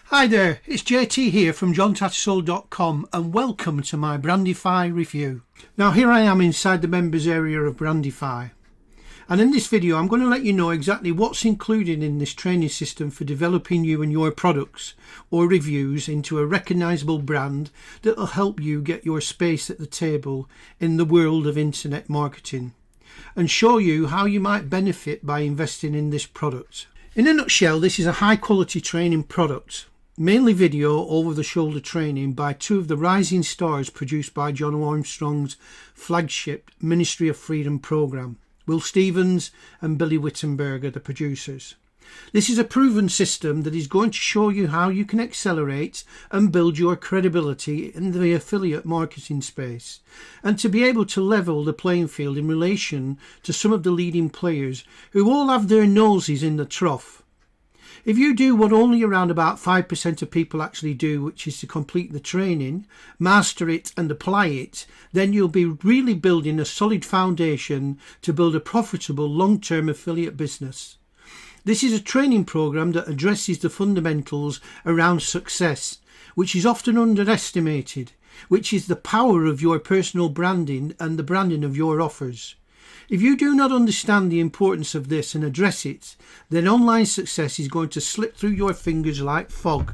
Hi there, it's JT here from JohnTattersoul.com and welcome to my Brandify review. Now here I am inside the members area of Brandify, and in this video I'm going to let you know exactly what's included in this training system for developing you and your products or reviews into a recognisable brand that will help you get your space at the table in the world of internet marketing, and show you how you might benefit by investing in this product. In a nutshell, this is a high quality training product, mainly video over the shoulder training by two of the rising stars produced by Jono Armstrong's flagship Ministry of Freedom programme. Will Stevens and Billy Wittenberg are the producers. This is a proven system that is going to show you how you can accelerate and build your credibility in the affiliate marketing space, and to be able to level the playing field in relation to some of the leading players who all have their noses in the trough. If you do what only around about 5% of people actually do, which is to complete the training, master it and apply it, then you'll be really building a solid foundation to build a profitable long-term affiliate business. This is a training program that addresses the fundamentals around success, which is often underestimated, which is the power of your personal branding and the branding of your offers. If you do not understand the importance of this and address it, then online success is going to slip through your fingers like fog.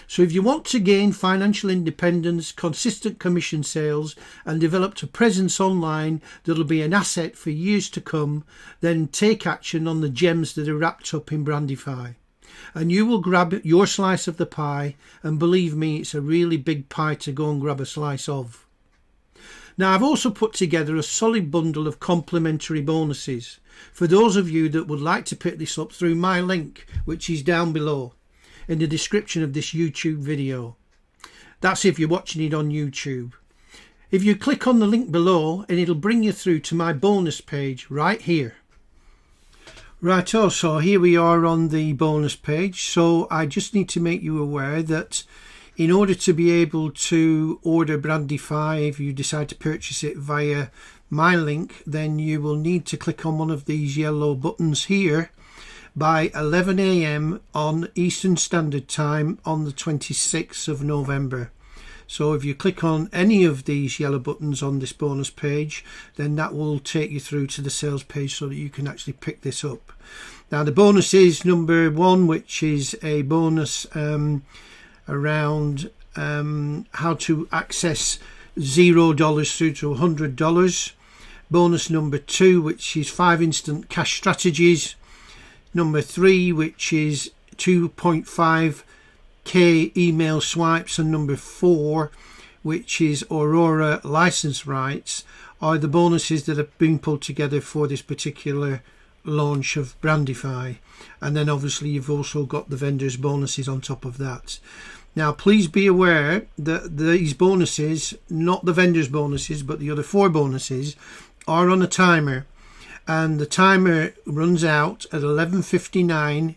So if you want to gain financial independence, consistent commission sales, and develop a presence online that'll be an asset for years to come, then take action on the gems that are wrapped up in Brandify. And you will grab your slice of the pie, and believe me, it's a really big pie to go and grab a slice of. Now, I've also put together a solid bundle of complimentary bonuses for those of you that would like to pick this up through my link, which is down below in the description of this YouTube video. That's if you're watching it on YouTube. If you click on the link below, and it'll bring you through to my bonus page right here. Righto, so here we are on the bonus page. So I just need to make you aware that in order to be able to order Brandify, if you decide to purchase it via my link, then you will need to click on one of these yellow buttons here by 11 AM on Eastern Standard Time on the 26th of November. So if you click on any of these yellow buttons on this bonus page, then that will take you through to the sales page so that you can actually pick this up. Now the bonus is number one, which is a bonus around how to access $0 through to $100. Bonus number two, which is 5 instant cash strategies. Number three, which is 2.5k email swipes. And number four, which is Aurora license rights, are the bonuses that have been pulled together for this particular launch of Brandify. And then obviously you've also got the vendors bonuses on top of that. Now please be aware that these bonuses, not the vendors bonuses but the other 4 bonuses, are on a timer, and the timer runs out at 11:59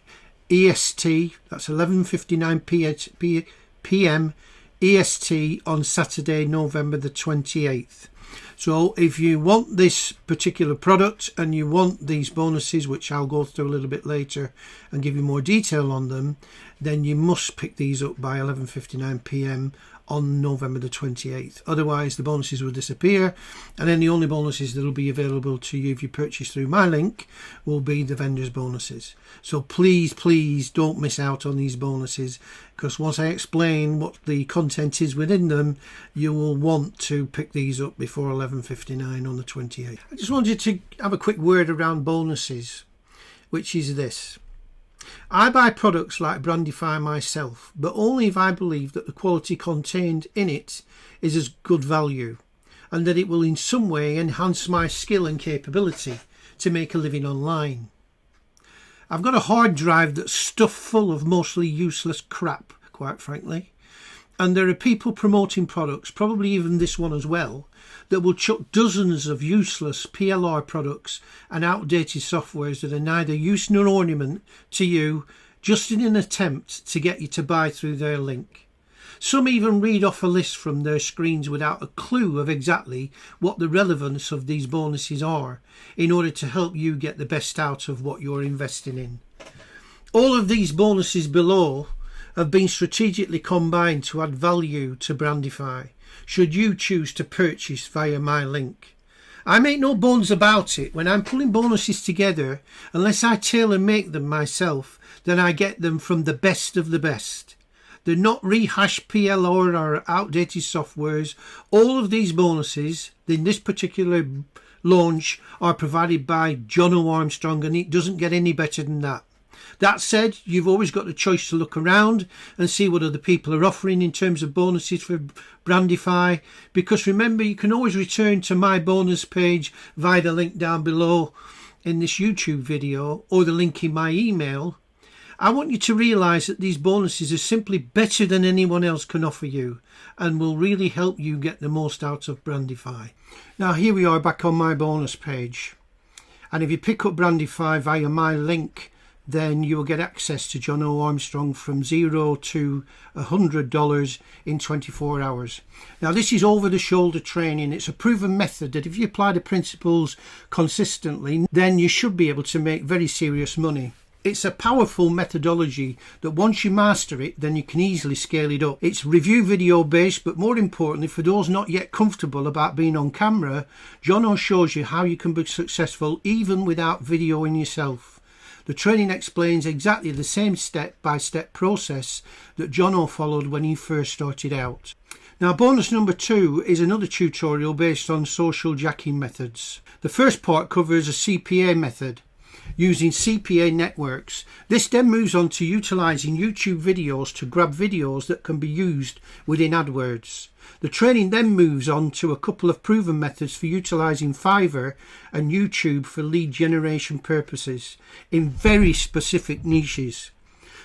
EST. That's 11:59 PM EST on Saturday, November the 28th. So if you want this particular product and you want these bonuses, which I'll go through a little bit later and give you more detail on them, then you must pick these up by 11:59 PM on November the 28th. Otherwise the bonuses will disappear, and then the only bonuses that will be available to you if you purchase through my link will be the vendors bonuses. So please don't miss out on these bonuses, because once I explain what the content is within them, you will want to pick these up before 11:59 on the 28th. I just wanted to have a quick word around bonuses, which is this. I buy products like Brandify myself, but only if I believe that the quality contained in it is as good value, and that it will in some way enhance my skill and capability to make a living online. I've got a hard drive that's stuffed full of mostly useless crap, quite frankly, and there are people promoting products, probably even this one as well, that will chuck dozens of useless PLR products and outdated softwares that are neither use nor ornament to you, just in an attempt to get you to buy through their link. Some even read off a list from their screens without a clue of exactly what the relevance of these bonuses are, in order to help you get the best out of what you're investing in. All of these bonuses below have been strategically combined to add value to Brandify, should you choose to purchase via my link. I make no bones about it, when I'm pulling bonuses together, unless I tailor make them myself, then I get them from the best of the best. They're not rehashed PLR or outdated softwares. All of these bonuses in this particular launch are provided by Jono Armstrong, and it doesn't get any better than that. That said, you've always got the choice to look around and see what other people are offering in terms of bonuses for Brandify, because remember, you can always return to my bonus page via the link down below in this YouTube video or the link in my email. I want you to realise that these bonuses are simply better than anyone else can offer you and will really help you get the most out of Brandify. Now here we are back on my bonus page, and if you pick up Brandify via my link, then you will get access to Jono Armstrong from $0 to $100 in 24 hours. Now this is over the shoulder training. It's a proven method that if you apply the principles consistently, then you should be able to make very serious money. It's a powerful methodology that once you master it, then you can easily scale it up. It's review video based, but more importantly, for those not yet comfortable about being on camera, Jono shows you how you can be successful even without videoing yourself. The training explains exactly the same step-by-step process that Jono followed when he first started out. Now bonus number 2 is another tutorial based on social jacking methods. The first part covers a CPA method using CPA networks. This then moves on to utilising YouTube videos to grab videos that can be used within AdWords. The training then moves on to a couple of proven methods for utilising Fiverr and YouTube for lead generation purposes in very specific niches.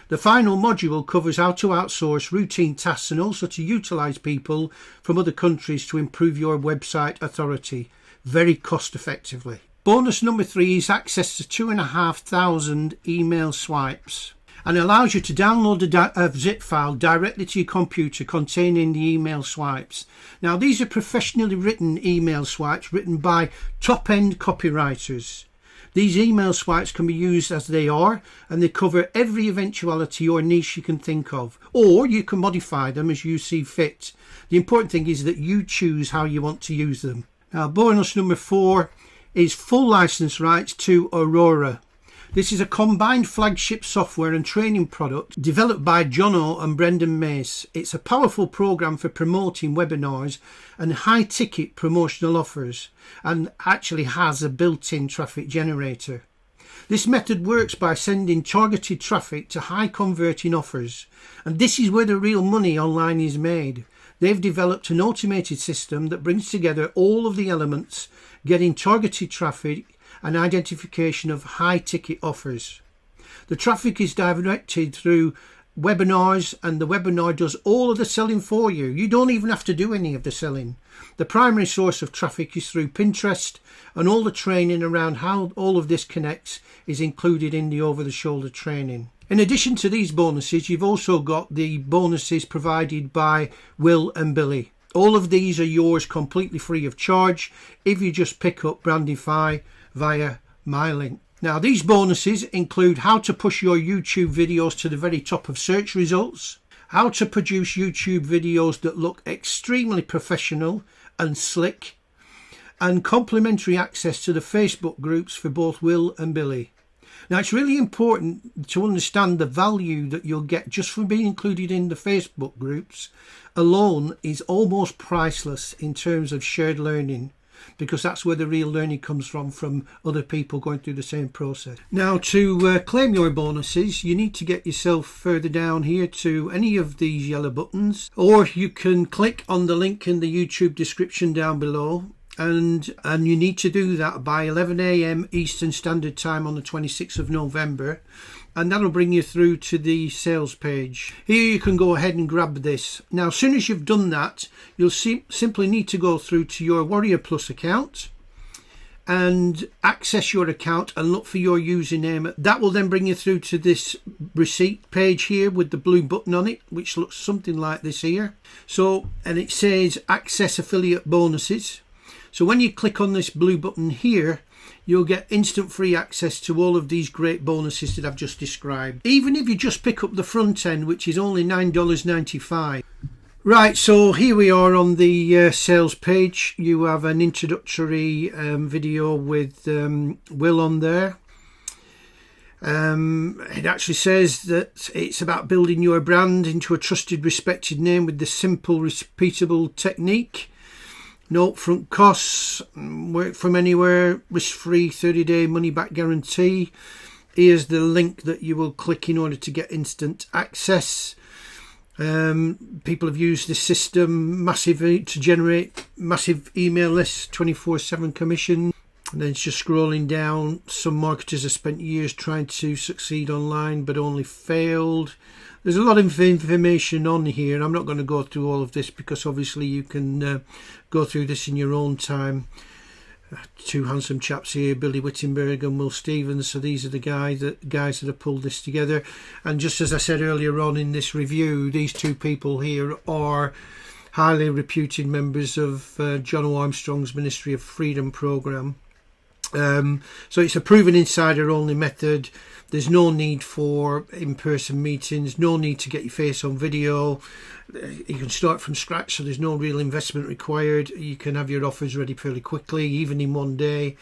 The final module covers how to outsource routine tasks and also to utilise people from other countries to improve your website authority very cost effectively. Bonus number 3 is access to 2,500 email swipes and allows you to download a zip file directly to your computer containing the email swipes. Now these are professionally written email swipes written by top-end copywriters. These email swipes can be used as they are, and they cover every eventuality or niche you can think of, or you can modify them as you see fit. The important thing is that you choose how you want to use them. Now bonus number 4 is full license rights to Aurora. This is a combined flagship software and training product developed by Jono and Brendon Mace. It's a powerful program for promoting webinars and high-ticket promotional offers, and actually has a built-in traffic generator. This method works by sending targeted traffic to high-converting offers, and this is where the real money online is made. They've developed an automated system that brings together all of the elements, getting targeted traffic and identification of high-ticket offers. The traffic is directed through webinars, and the webinar does all of the selling for you. You don't even have to do any of the selling. The primary source of traffic is through Pinterest, and all the training around how all of this connects is included in the over-the-shoulder training. In addition to these bonuses, you've also got the bonuses provided by Will and Billy. All of these are yours completely free of charge if you just pick up Brandify via my link. Now these bonuses include how to push your YouTube videos to the very top of search results, how to produce YouTube videos that look extremely professional and slick, and complimentary access to the Facebook groups for both Will and Billy. Now it's really important to understand the value that you'll get just from being included in the Facebook groups alone is almost priceless in terms of shared learning, because that's where the real learning comes from other people going through the same process. Now to claim your bonuses, you need to get yourself further down here to any of these yellow buttons, or you can click on the link in the YouTube description down below, and you need to do that by 11 AM Eastern Standard Time on the 26th of November, and that'll bring you through to the sales page. Here you can go ahead and grab this. Now as soon as you've done that, you'll simply need to go through to your Warrior Plus account and access your account and look for your username. That will then bring you through to this receipt page here with the blue button on it, which looks something like this here. And it says access affiliate bonuses. So when you click on this blue button here, you'll get instant free access to all of these great bonuses that I've just described, even if you just pick up the front end, which is only $9.95. Right, so here we are on the sales page. You have an introductory video with Will on there. It actually says that it's about building your brand into a trusted, respected name with the simple, repeatable technique. No upfront costs, work from anywhere, risk-free 30-day money-back guarantee. Here's the link that you will click in order to get instant access. People have used this system to generate massive email lists, 24/7 commission. And then it's just scrolling down. Some marketers have spent years trying to succeed online but only failed. There's a lot of information on here. I'm not going to go through all of this because obviously you can go through this in your own time. Two handsome chaps here, Billy Wittenberg and Will Stevens. So these are the guys that have pulled this together. And just as I said earlier on in this review, these two people here are highly reputed members of Jono Armstrong's Ministry of Freedom program. So it's a proven insider only method. There's no need for in-person meetings, no need to get your face on video. You can start from scratch, so there's no real investment required. You can have your offers ready fairly quickly, even in one day,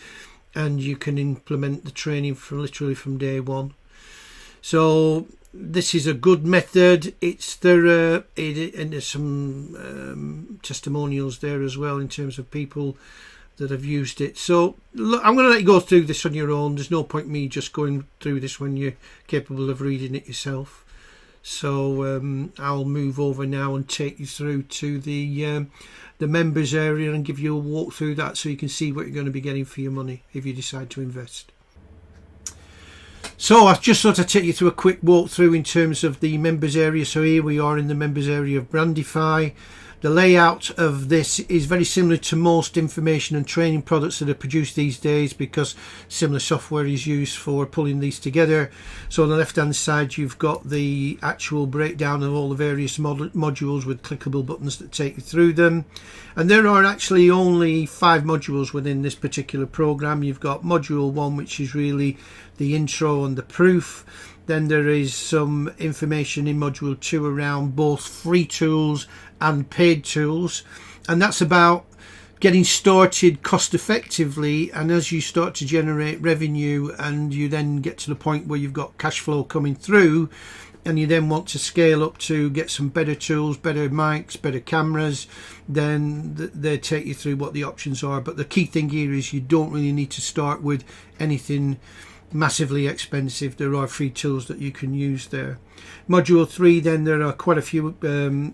and you can implement the training literally from day one. So this is a good method. It's thorough, and there's some testimonials there as well in terms of people that have used it. So look, I'm going to let you go through this on your own. There's no point me just going through this when you're capable of reading it yourself. So I'll move over now and take you through to the members area and give you a walk through that so you can see what you're going to be getting for your money if you decide to invest. So I just thought I'd take you through a quick walkthrough in terms of the members area. So here we are in the members area of Brandify. The layout of this is very similar to most information and training products that are produced these days because similar software is used for pulling these together. So on the left hand side you've got the actual breakdown of all the various modules with clickable buttons that take you through them. And there are actually only 5 modules within this particular program. You've got module 1, which is really the intro and the proof. Then there is some information in module 2 around both free tools and paid tools, and that's about getting started cost effectively. And as you start to generate revenue and you then get to the point where you've got cash flow coming through and you then want to scale up to get some better tools, better mics, better cameras, then they take you through what the options are. But the key thing here is you don't really need to start with anything massively expensive. There are free tools that you can use there. Module 3, then there are quite a few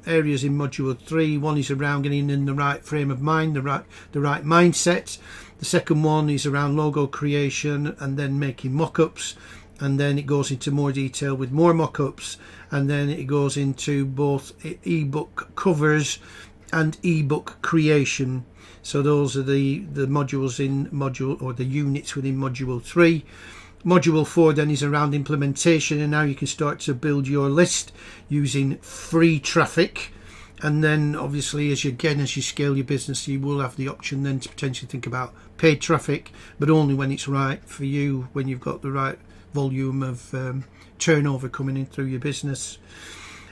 areas in module 3. One is around getting in the right frame of mind, the right mindset. The second one is around logo creation and then making mock-ups, and then it goes into more detail with more mock-ups, and then it goes into both ebook covers and ebook creation. So those are the modules in the units within module 3. Module 4 then is around implementation, and now you can start to build your list using free traffic. And then obviously as you scale your business, you will have the option then to potentially think about paid traffic, but only when it's right for you, when you've got the right volume of turnover coming in through your business.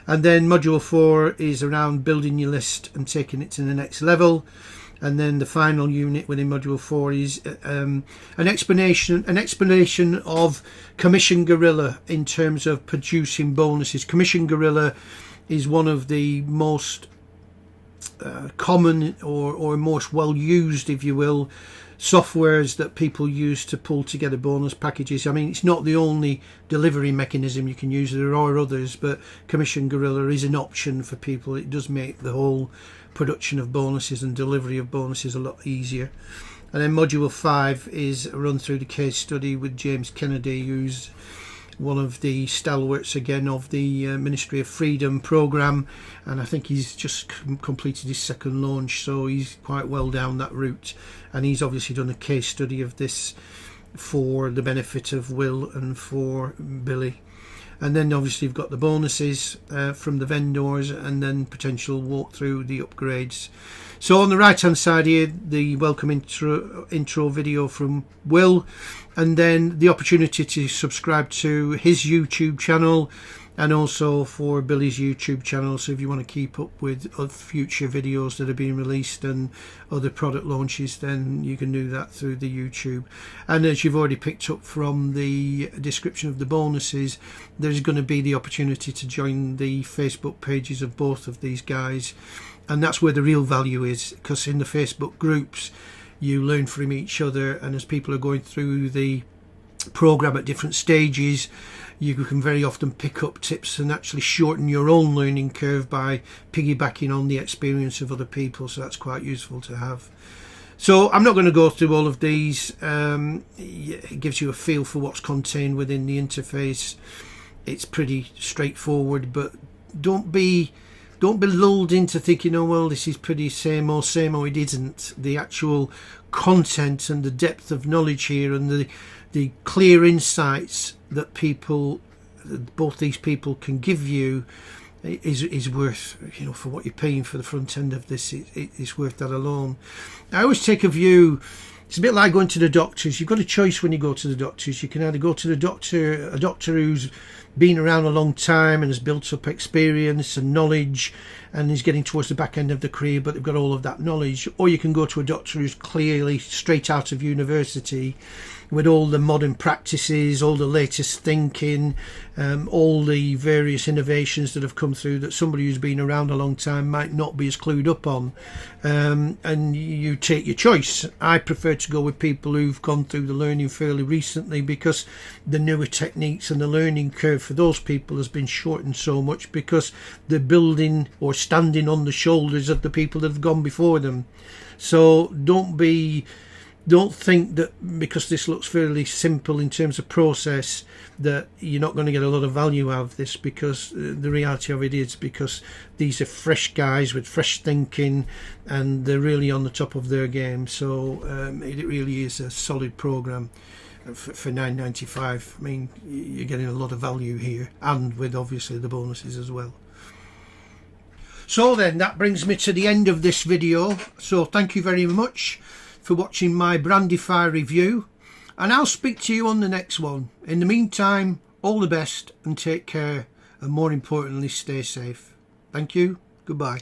And then module 4 is around building your list and taking it to the next level. And then the final unit within module 4 is an explanation of Commission Gorilla in terms of producing bonuses. Commission Gorilla is one of the most common or most well used, if you will, softwares that people use to pull together bonus packages. I mean, it's not the only delivery mechanism you can use. There are others, but Commission Gorilla is an option for people. It does make the whole production of bonuses and delivery of bonuses a lot easier. And then module 5 is a run through the case study with James Kennedy, who's one of the stalwarts again of the Ministry of Freedom program, and I think he's just completed his second launch, so he's quite well down that route, and he's obviously done a case study of this for the benefit of Will and for Billy. and then obviously you've got the bonuses from the vendors, and then potential walkthrough, the upgrades. So on the right hand side here, the welcome intro video from Will, and then the opportunity to subscribe to his YouTube channel, and also for Billy's YouTube channel. So if you want to keep up with future videos that are being released and other product launches, then you can do that through the YouTube. And as you've already picked up from the description of the bonuses, there's going to be the opportunity to join the Facebook pages of both of these guys, and that's where the real value is, because in the Facebook groups you learn from each other, and as people are going through the program at different stages, you can very often pick up tips and actually shorten your own learning curve by piggybacking on the experience of other people. So that's quite useful to have. So I'm not going to go through all of these. It gives you a feel for what's contained within the interface. It's pretty straightforward, but don't be lulled into thinking, oh well, this is pretty same old. It isn't. The actual content and the depth of knowledge here, and the clear insights that both these people can give you is worth, for what you're paying for the front end of this. It's worth that alone. I always take a view. It's a bit like going to the doctors. You've got a choice when you go to the doctors. You can either go to a doctor who's been around a long time and has built up experience and knowledge and is getting towards the back end of the career, but they've got all of that knowledge, or you can go to a doctor who's clearly straight out of university with all the modern practices, all the latest thinking, all the various innovations that have come through that somebody who's been around a long time might not be as clued up on, and you take your choice. I prefer to go with people who've gone through the learning fairly recently, because the newer techniques and the learning curve for those people has been shortened so much, because they're building or standing on the shoulders of the people that have gone before them. So don't think that because this looks fairly simple in terms of process that you're not going to get a lot of value out of this, because the reality of it is, because these are fresh guys with fresh thinking and they're really on the top of their game. So it really is a solid program for $9.95. I mean, you're getting a lot of value here, and with obviously the bonuses as well. So then that brings me to the end of this video. So thank you very much for watching my Brandify review, and I'll speak to you on the next one. In the meantime, all the best and take care, and more importantly, stay safe. Thank you. Goodbye.